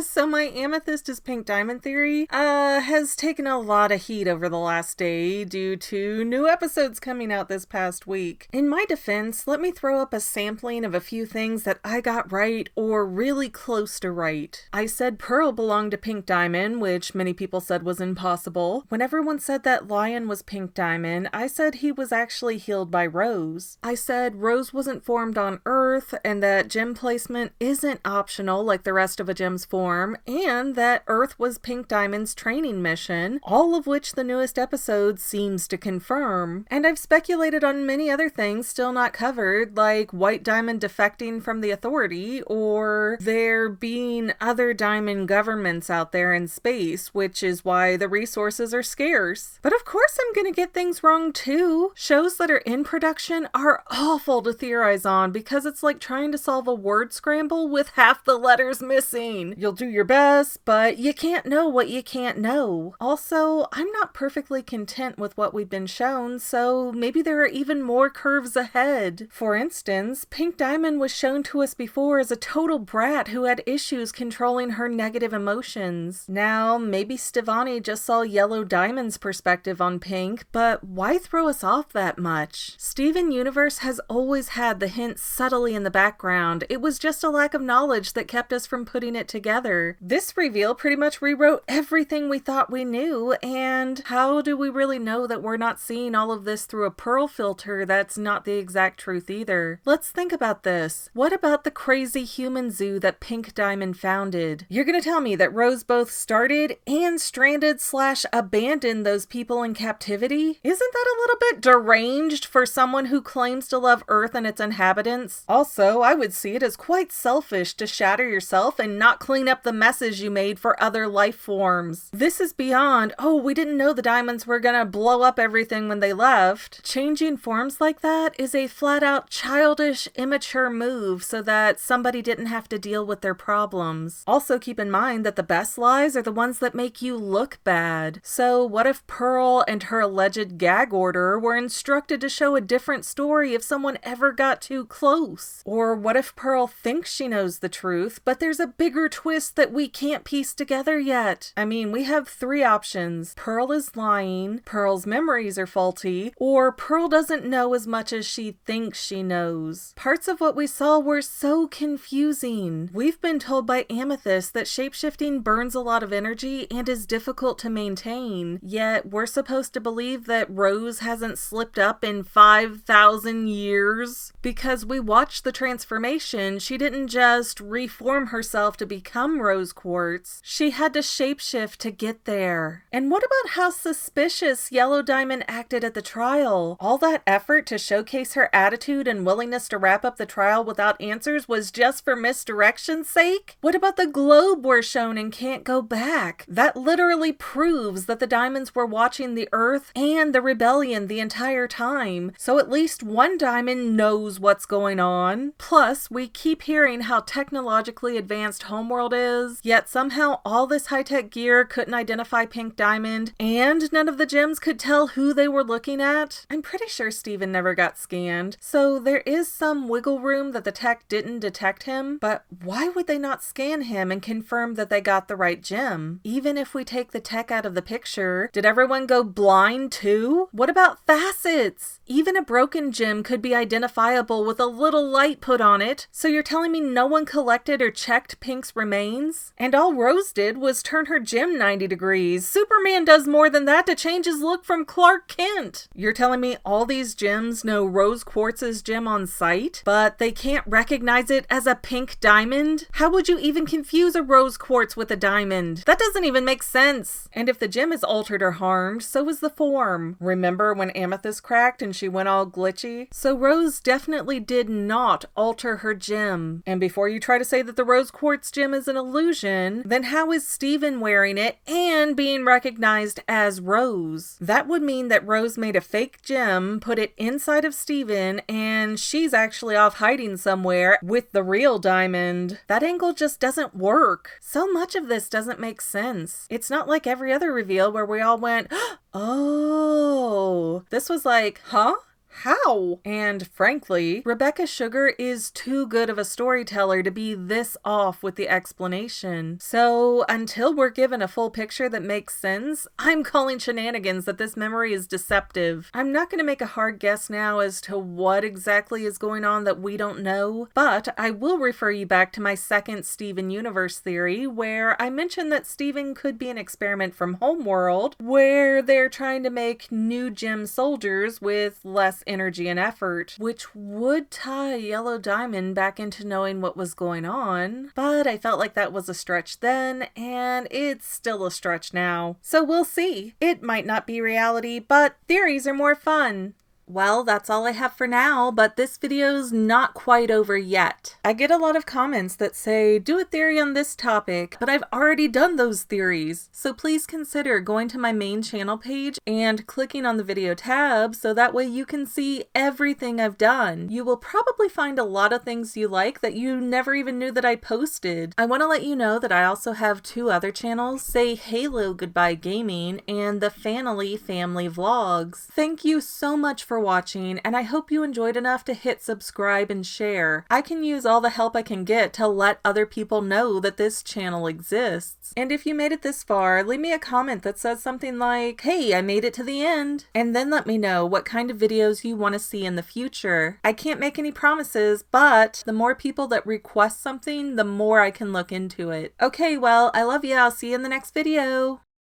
So my amethyst is pink diamond theory has taken a lot of heat over the last day due to new episodes coming out this past week. In my defense, let me throw up a sampling of a few things that I got right or really close to right. I said Pearl belonged to pink diamond, which many people said was impossible. When everyone said that Lion was pink diamond, I said he was actually healed by Rose. I said Rose wasn't formed on Earth and that gem placement isn't optional like the rest of a gem's form, and that Earth was Pink Diamond's training mission, all of which the newest episode seems to confirm. And I've speculated on many other things still not covered, like White Diamond defecting from the Authority, or there being other diamond governments out there in space, which is why the resources are scarce. But of course I'm gonna get things wrong too. Shows that are in production are awful to theorize on because it's like trying to solve a word scramble with half the letters missing. You'll do your best, but you can't know what you can't know. Also, I'm not perfectly content with what we've been shown, so maybe there are even more curves ahead. For instance, Pink Diamond was shown to us before as a total brat who had issues controlling her negative emotions. Now, maybe Stevani just saw Yellow Diamond's perspective on Pink, but why throw us off that much? Steven Universe has always had the hint subtly in the background. It was just a lack of knowledge that kept us from putting it together. This reveal pretty much rewrote everything we thought we knew, and how do we really know that we're not seeing all of this through a Pearl filter that's not the exact truth either? Let's think about this. What about the crazy human zoo that Pink Diamond founded? You're gonna tell me that Rose both started and stranded/abandoned those people in captivity? Isn't that a little bit deranged for someone who claims to love Earth and its inhabitants? Also, I would see it as quite selfish to shatter yourself and not clean up the messes you made for other life forms. This is beyond, oh, we didn't know the diamonds were gonna blow up everything when they left. Changing forms like that is a flat-out childish, immature move so that somebody didn't have to deal with their problems. Also keep in mind that the best lies are the ones that make you look bad. So what if Pearl and her alleged gag order were instructed to show a different story if someone ever got too close? Or what if Pearl thinks she knows the truth, but there's a bigger twist that we can't piece together yet? I mean, we have three options. Pearl is lying, Pearl's memories are faulty, or Pearl doesn't know as much as she thinks she knows. Parts of what we saw were so confusing. We've been told by Amethyst that shapeshifting burns a lot of energy and is difficult to maintain, yet we're supposed to believe that Rose hasn't slipped up in 5,000 years? Because we watched the transformation, she didn't just reform herself to become Rose Quartz. She had to shapeshift to get there. And what about how suspicious Yellow Diamond acted at the trial? All that effort to showcase her attitude and willingness to wrap up the trial without answers was just for misdirection's sake? What about the globe we're shown and can't go back? That literally proves that the diamonds were watching the Earth and the rebellion the entire time, so at least one diamond knows what's going on. Plus, we keep hearing how technologically advanced Homeworld is, yet somehow all this high-tech gear couldn't identify Pink Diamond, and none of the gems could tell who they were looking at. I'm pretty sure Steven never got scanned, so there is some wiggle room that the tech didn't detect him, but why would they not scan him and confirm that they got the right gem? Even if we take the tech out of the picture, did everyone go blind too? What about facets? Even a broken gem could be identifiable with a little light put on it, so you're telling me no one collected or checked Pink's remains? And all Rose did was turn her gem 90 degrees. Superman does more than that to change his look from Clark Kent. You're telling me all these gems know Rose Quartz's gem on sight, but they can't recognize it as a pink diamond? How would you even confuse a Rose Quartz with a diamond? That doesn't even make sense. And if the gem is altered or harmed, so is the form. Remember when Amethyst cracked and she went all glitchy? So Rose definitely did not alter her gem. And before you try to say that the Rose Quartz gem is an illusion, then how is Steven wearing it and being recognized as Rose? That would mean that Rose made a fake gem, put it inside of Steven, and she's actually off hiding somewhere with the real diamond. That angle just doesn't work. So much of this doesn't make sense. It's not like every other reveal where we all went, oh. This was like, huh? How? And frankly, Rebecca Sugar is too good of a storyteller to be this off with the explanation. So until we're given a full picture that makes sense, I'm calling shenanigans that this memory is deceptive. I'm not going to make a hard guess now as to what exactly is going on that we don't know, but I will refer you back to my second Steven Universe theory, where I mentioned that Steven could be an experiment from Homeworld, where they're trying to make new gem soldiers with less energy and effort, which would tie Yellow Diamond back into knowing what was going on, but I felt like that was a stretch then, and it's still a stretch now. So we'll see. It might not be reality, but theories are more fun. Well, that's all I have for now, but this video's not quite over yet. I get a lot of comments that say, do a theory on this topic, but I've already done those theories. So please consider going to my main channel page and clicking on the video tab so that way you can see everything I've done. You will probably find a lot of things you like that you never even knew that I posted. I want to let you know that I also have two other channels, Say Halo Goodbye Gaming and the Fanily Family Vlogs. Thank you so much for watching, and I hope you enjoyed enough to hit subscribe and share. I can use all the help I can get to let other people know that this channel exists. And if you made it this far, leave me a comment that says something like, hey, I made it to the end, and then let me know what kind of videos you want to see in the future. I can't make any promises, but the more people that request something, the more I can look into it. Okay, well, I love you. I'll see you in the next video.